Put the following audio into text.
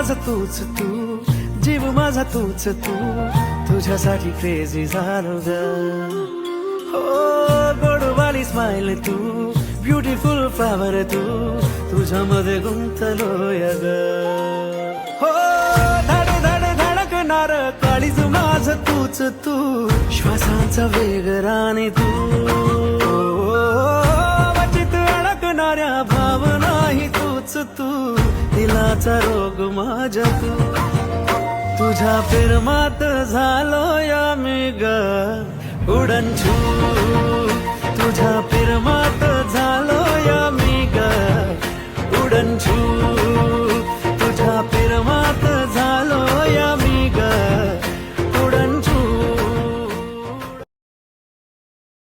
माझा तूच तू, जीव माझा तूच तू, तुझ्यासाठी क्रेझी झालो ग. हो गोडवाली स्माइल तू, ब्युटिफुल फ्लावर तू, तुझ्यामध्ये गुंतलोय ग. हो धड धड धडकणार काळीज माझ तूच तू, श्वासांचा वेग राणी तू, वचित अडकणाऱ्या भावनाही तूच तू, दिलाचा रोग माझ्या तू, तुझ्या प्रेमात झालोय मी ग उडनछू, तुझ्या